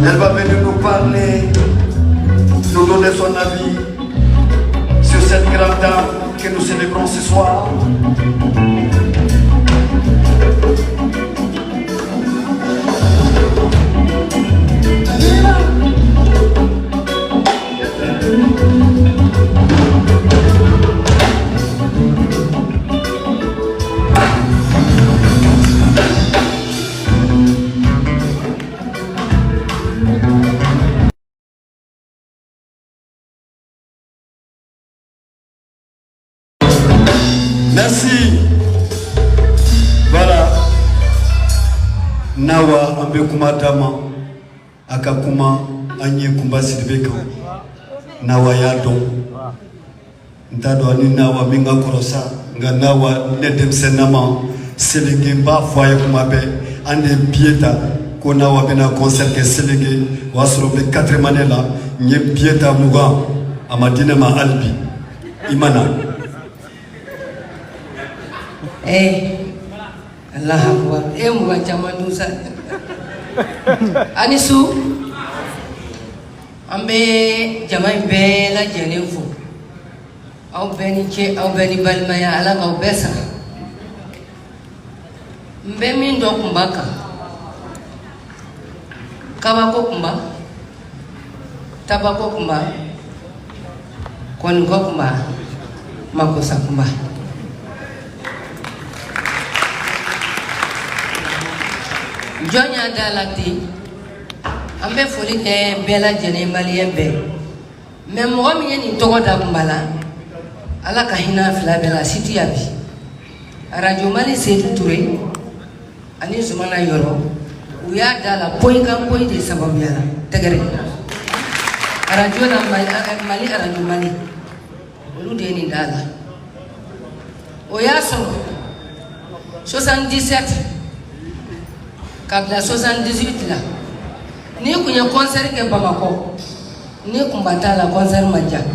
Elle va venir nous parler, nous donner son avis sur cette grande dame que nous célébrons ce soir. Merci. Voilà. Nawa ambe kuma dama akakuma anye kumba sidibeka. Nawa ya don. Ntado ani nawa minga korosa nga nawa nedem senama selege mba foye kuma be ande pieta ko nawa bena concert ke selege wasro be 4 manela nye pieta muga amadina ma albi imana. Allah Akbar. Muga zaman dosa. Anisu ambe jamai bela jenefu. Au beni che au beni balmaya ala kau besa. Mbe mindo kumbaka. Kabako kumba. Tabako kumba. Kongo kumba. Makosa kumba. Jonya dalati ambe foli ke bela jene malien be mais mo mi ni togo da kumbala ala ka hina fila bela siti abi radio mali Seydou Touré ani zumana yoro uya dala point kan point de sababu yala tegere radio na mali radio mali olu de ni dala oya so 77 kabla 78 la ni kunya concert ke Bamako ni kumbata la concert manja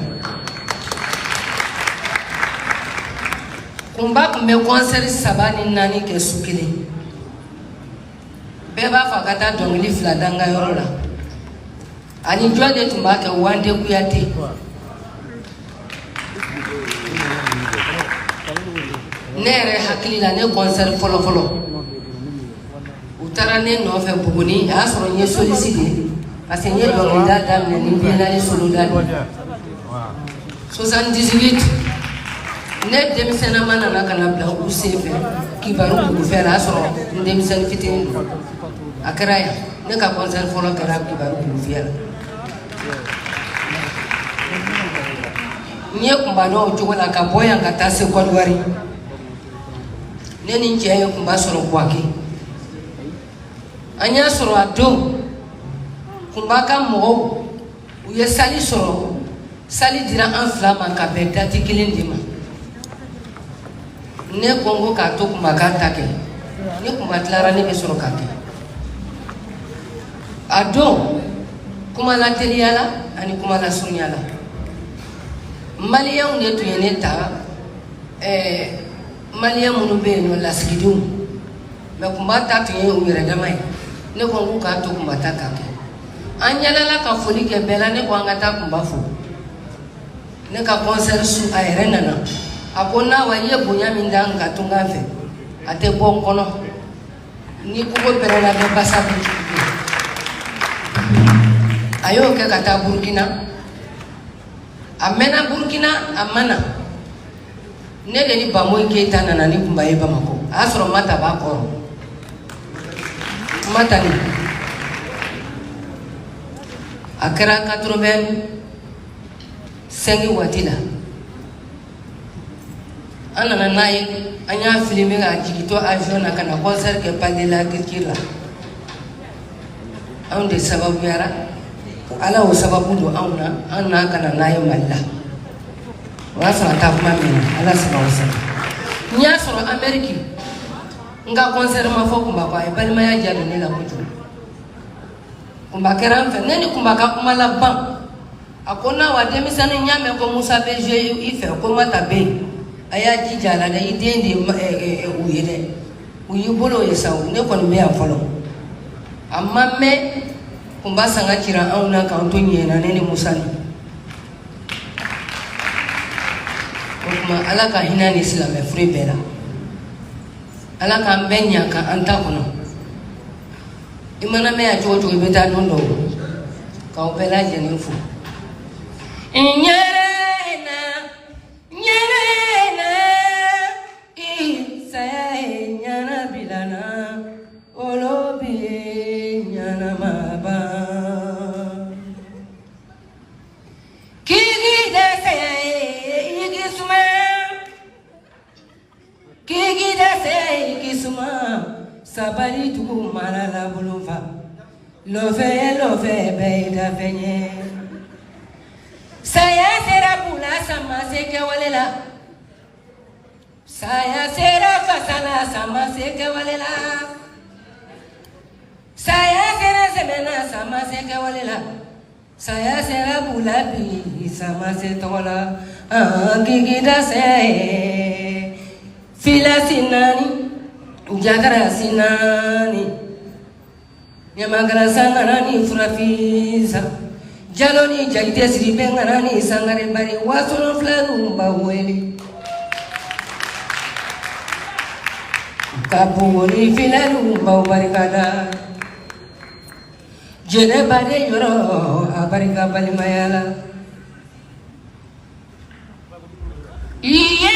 kumba kumbe concert sabani nani ke sukili beba fakata dongli fla danga yorola ani jode tumbake wande kuyate nere hakili la ne concert folo Tarane no fe buguni ya soro nye sollicité parce que nye do data me ni bienali solo data 78 ne demisena mana na kana bla u sefe ki baru ku fera soro demisen fitin akraya ne ka concert folo kara ki baru ku fera nye kumba no jogola ka boya ngata se kodwari ne ni nje kumba soro kwaki anya soro ado kumbaka mo uye sali soro sali dira enflamme ka be dati kilindima ne kongo ka to kumbaka take ne kumbatlara ne be soro kake ado kuma la teliala ani kuma la sunyala maliya ne to yene ta maliya munu be no la skidum me kumbata to yene umire damai ne ko ka to kumbata kake anyala la ka foli ke bela ne ko ngata kumbafo ne ka concert su airena na akona wa ye bonya minda ngatunga fe ate bon kono ni ko ko bela be basabu ayo ke kata Burkina amena Burkina amana ne de ni bamoy ke tanana ni kumbaye Bamako asro mata ba ko matani akara 85 watila anana nayi anya filmer ga jigito avion na kana concert ke padela kira on de sababu yara ala o sababu do auna anna kana nayi malla wasa ta kuma mina ala sababu sa nya soro ameriki nga concert ma fo kumba kwa e balima ya jalo ne la kutu kumba keran fe neni kumba ka kuma la ban akona wa demisane nyame ko Musa be je ife ko mata be aya jijala da idende uyede uyibolo yesaw ne ko me afolo amma me kumba sanga kira auna ka onto nyena nene musani kuma ala ka hina ni islam e free bela ala ka mbenya ka anta kono imana me a jojo beta nondo ka opela jeni fu nyere na isa nyana bilana olobi nyana maba kigi dase igisuma sabali tu marala buluva love beida venye saya sera pula sama seke walela saya sera fasala sama seke walela saya sera semena sama seke walela saya sera pula bi sama setola gigida se fila sinani jagara sinani nyamagara sangarani furafisa jaloni jagite siribe ngarani sangare bari wasono flanu baweli kapuri filanu bawarikada jene bade yoro abarika balimayala iye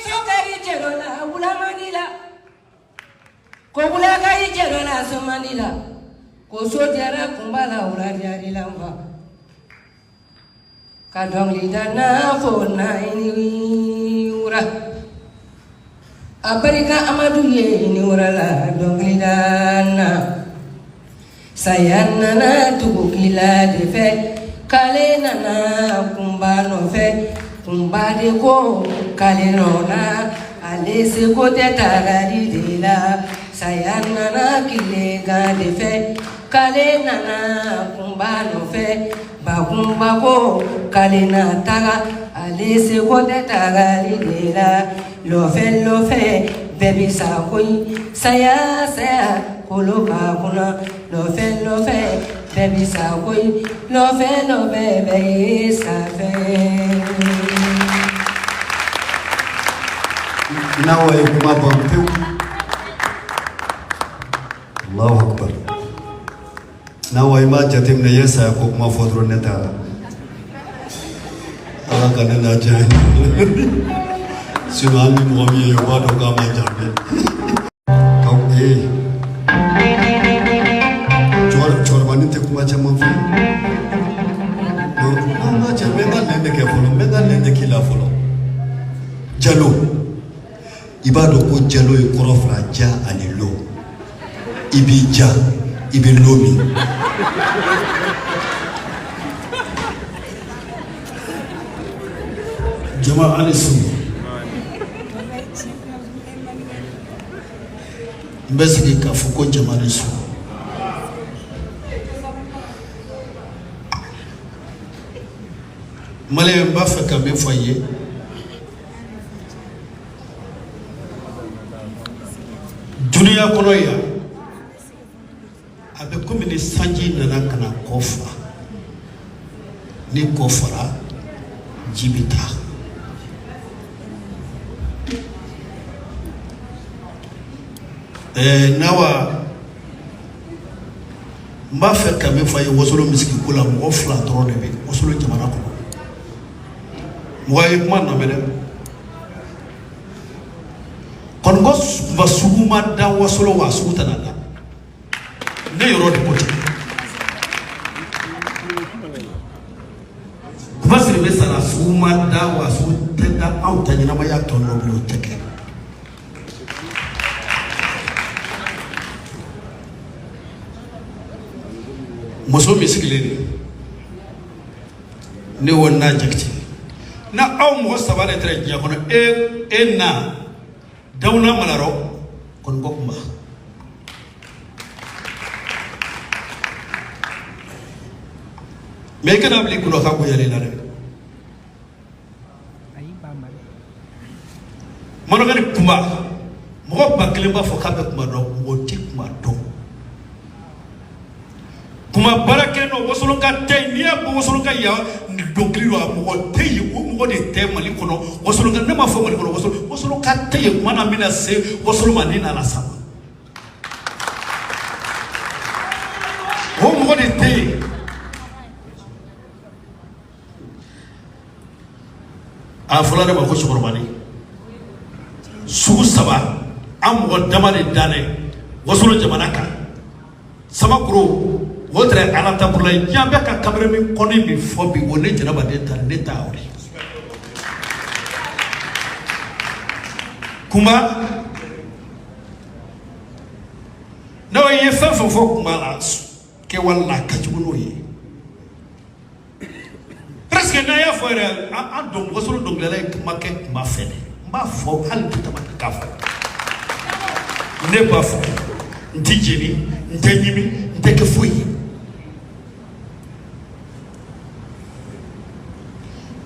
sokari jerola ulamanila ko bulaka jerola somanila ko sojara kumbala urari lamba kadong lidana fona ini ura abarika amadu ye ini ura la dong lidana sayana na tukukila defe kale nana kumbano fe kumbade ko kale nona alese ko te tagari de la sayana na kile ga defe kale nana kumbano fe bakumba ko kale na taga alese ko te tagari de la lofe bebi sa koi saya kolo bakuna lofe bebi sa koi lofe be sa fe nawa ya kuma bampu Allahu akbar nawa ma jatim ne yasa ko kuma fodro ne ta ala kana na jai sino ami mo mi yo wado kama jambe okay chor manite kuma chama fu no ma jambe ga lende ke folo mega lende kila folo jalo ibado ko jalo e korofra ja ani lo ibija ibi lomi jama alisu mbesiki kafuko jama alisu male mbafa kabe foyer dunia kono ya abe komi ni sanji nana kana kofa ni kofara jibita nawa mba fe kame fa ye wosolo miski kula mo fla drone be wosolo jamana ko mo ay man na mele kon gos basuma da wosolo wasu tanala ne yoro de poti basiri be sala suma da wasu tenda auta nyina ma ya tono bi oteke muso miskileni ne wonna jakti na aw mo sabale tre jiya kono e na dawna malaro kon gokuma me kana bli kuno ka ko yale la re mono gani kuma mo ba kile ba fo ka be kuma do mo tik ma do kuma barake no wasolonka te ni ya wasolonka ya dokliro mo te yi mo de te mali kono wasolonka ne ma fo mali kono wasolonka te yi mana mina se wasoloma ni na la sama mo de te a fulare ba ko sukormani sugu saba am mo damane dane wasolo jamana kan sama kuro wotre alata burla jambe ka kamere mi koni mi fobi woni janaba de tar ne taawri kuma no ye fa fo kuma la ke wala ka jugo ye presque na ya fore a dom wasolo dom la kuma ke ma fene ma fo hal bitama ka fo ne pas fo ndijeni ndanyimi ndeke fuyi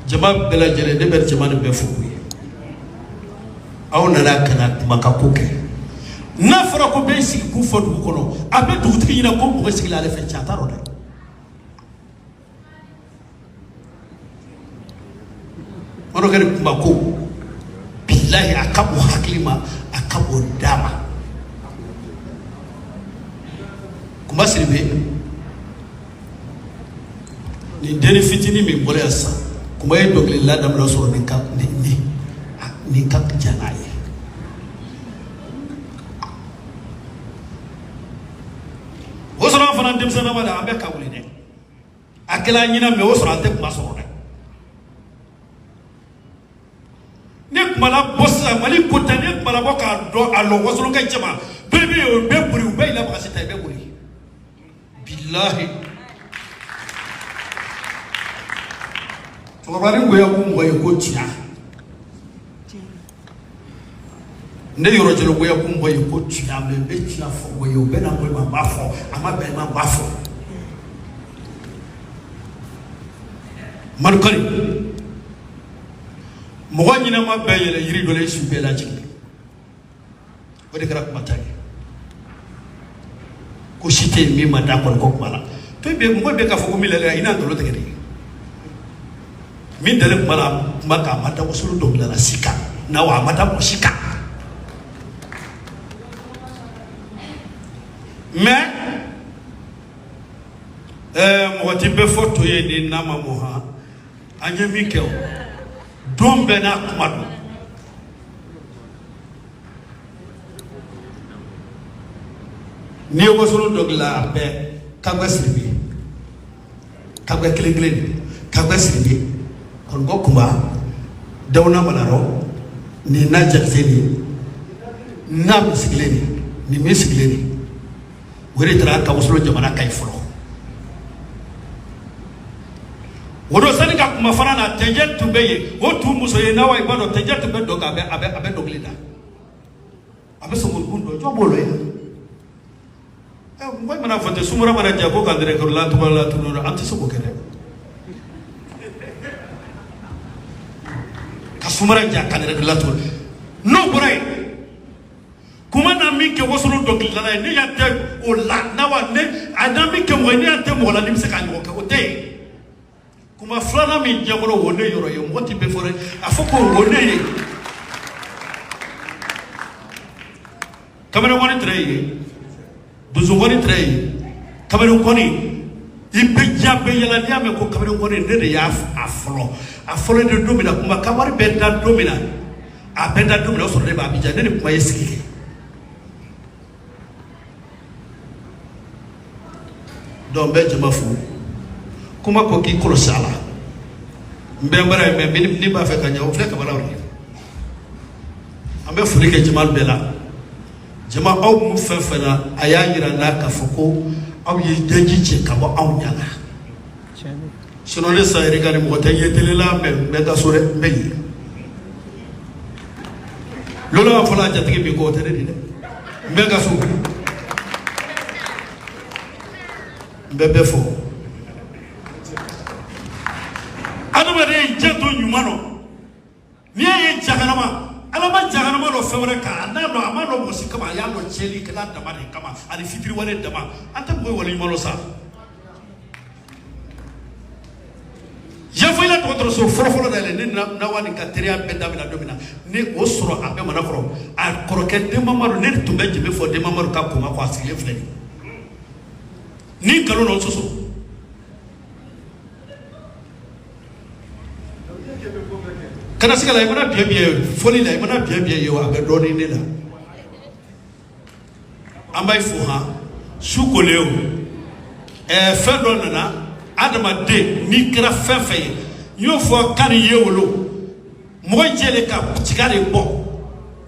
jama bela jere de ber jama be fuyi aw nana kana makakuke na fara ko be sigi ku fo du kono abe dugutigi ina ko mo sigi la le fe chataro de ono gari mako billahi akabu haklima akabu dama kuma sirbe ni deni fitini mi bole asa kuma e dogle la dam la so ni ka ni ka janaye wosoro fana dem sana mala abe ka wuli de akela nyina me wosoro ante kuma so de ne kuma la bossa mali potane kuma la boka do alo wosoro ka jama bebe o be buri be la ba sita be buri billahi Tobari ngoya kumgoya ko tia ne yoro jelo ngoya kumgoya ko tia me be tia fo ngoya be na ngoya ma fo ama be ma ba fo man kali mo wani na ma be yele yiri dole shi be la jiki o de kara ko matari ko shite mi ma da kon ko mala to be mo be ka fo ko mi le ina dolo tegere min dale mala maka mata usulu do la sika na wa mata ko sika mais mo timbe photo ye ni na mamu ha anye mi kew dombe na kumadu ni usulu do la be kagwa sirbi kagwa kile kagwa sirbi kon gokuma dawna malaro ni na jaxeni na misileni ni misileni wori tra ka waslo jamana kay fulo wodo sani ka kuma fana na tejet to beye o tu muso ye na wa ibado tejet to be do ka abe doglida abe so gundo jobolo ya ngoy mana fote sumura mana jago ka dire ko la to no anti so ko kere kasumara jakane rek latul no boray kuma na mi ke wasulu dogli la ne yante o la na wa ne adami ke mo ne yante mo la nim se kan ko ko te kuma flana mi jagoro wonne yoro yo moti be fore afoko wonne ye kamera woni treye buzu woni treye kamera woni ibe jabe yala diame ko kamera woni ne de ya afolo de domina kuma kamari benda domina a benda domina so de ba bija ne kuma yesikike don be jama fu kuma ko ki kolo sala mbembara me ni ba fe kanya o fe ka bala woni ambe furi ke jamal bela jama aw mu fe fe na ayayira na ka foko aw ye deji che ka bo aw nyanga sinon les sa regardé mo tay yetele la même meta sore mbey lola fala jatigi bi ko tere dine mbega su mbebe fo adama de jato nyumano ni ye jaganama alama jaganama lo fewre ka na no amano mo sikama ya no cheli kala dama de kama ali fitri wale dama anta boy wali molo sa dɔgɔtɔrɔso fɔlɔfɔlɔ dayɛlɛ ne Nawa ni ka teriya bɛɛ daminɛ don min na ni o sɔrɔ a bɛɛ mana kɔrɔ a kɔrɔkɛ Denmamadu ne tun bɛ jɛmɛ fɔ Denmamadu ka koma ko a sigilen filɛ ni nkalon na soso kana sigala i mana biɛ foli la i mana biɛ ye a bɛ dɔɔnin ne la an b'a fo han su kolen o fɛn dɔ nana adamaden n'i kɛra fɛn fɛn ye n y'o fɔ kan ni ye wolo mɔgɔ jɛlen ka tiga de bɔ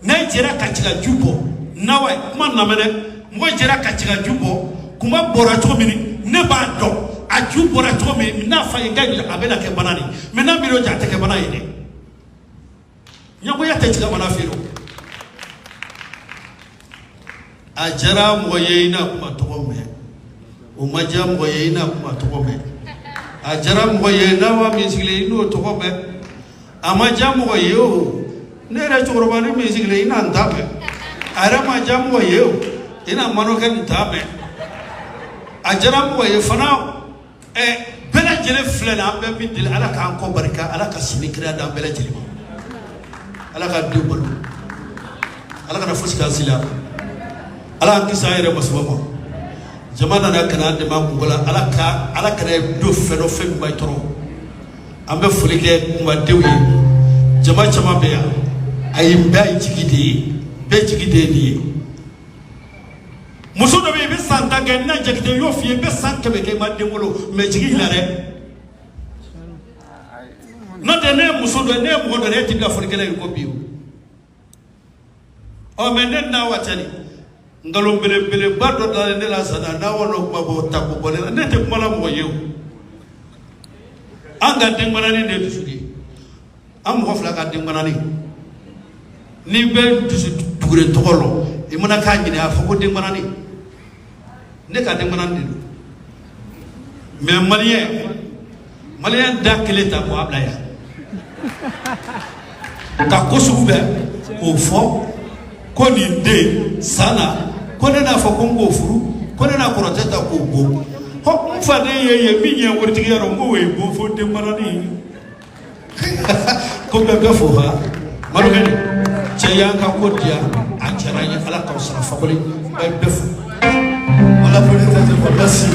n'a jɛra ka tigaju bɔ Nawa kuma lamɛn dɛ mɔgɔ jɛra ka tigaju bɔ kuma bɔra cogo min ne b'a dɔn a ju bɔra cogo min n'a fa ye ka a bɛ na kɛ bana de mais n'a miiri o ja a tɛ kɛ bana ye dɛ ɲɛgoya tɛ tiga bana feere a jara mɔgɔ ye i n'a kuma tɔgɔ mɛn o ma diya mɔgɔ ye i n'a kuma tɔgɔ mɛn a jara mɔgɔ ye Nawa min sigilen i n'o tɔgɔ mɛn a ma diya mɔgɔ ye o ne yɛrɛ cɛkɔrɔba ni min sigilen i n'a n ta mɛn a yɛrɛ ma diya mɔgɔ ye o i n'a manɔkɛ nin ta mɛn a jara mɔgɔ ye fana bɛɛ lajɛlen filɛ nin an bɛɛ min deli Ala k'an kɔ barika Ala ka sini kira d'an bɛɛ lajɛlen ma Ala ka denw balo Ala kana fosi k'an sila Ala k'an kisi an yɛrɛ ma sababa ma jama nana kana an dɛmɛ an kungo la Ala kana do fɛn dɔ fɛn min b'a tɔɔrɔ an bɛ foli kɛ kunbadenw ye jama caman bɛ yan a ye bɛɛ ye jigi de ye bɛɛ jigi de ye nin ye muso dɔ bɛ yen i bɛ san 10 kɛ n'a jagiden y'o f'i ye i bɛ san 100 kɛ i ma den wolo mais jigi la dɛ n'o tɛ ne ye muso dɔ ne ye mɔgɔ dɔ ye e tɛ bila folikɛla ye ko bi o mais ne Nawa tɛ nin ngalon belebeleba dɔ dalen ne la sana Nawa n'o kuma b'o ta ko bɔ ne la ne tɛ kuma la mɔgɔ ye o an ka denbanani de dusu de an mɔgɔ fila ka denbanani n'i bɛ dusu tugure tɔgɔ lɔ i mana k'a ɲini a fɔ ko denbanani ne ka denbanani de don mais maliyɛn da kelen ta k'o bila yan ka ko sugu bɛɛ k'o fɔ ko nin den san na ko ne n'a fɔ ko n k'o furu ko ne n'a kɔrɔtɛ ta k'o bon n faden ye min ye waritigi yɔrɔ n k'o ye bon fo denbanani ko bɛɛ bɛ fo ha malokɛ cɛ y'an ka ko diya a diyara n ye Ala k'aw sara fakoli bɛɛ fo. Voilà pour les merci.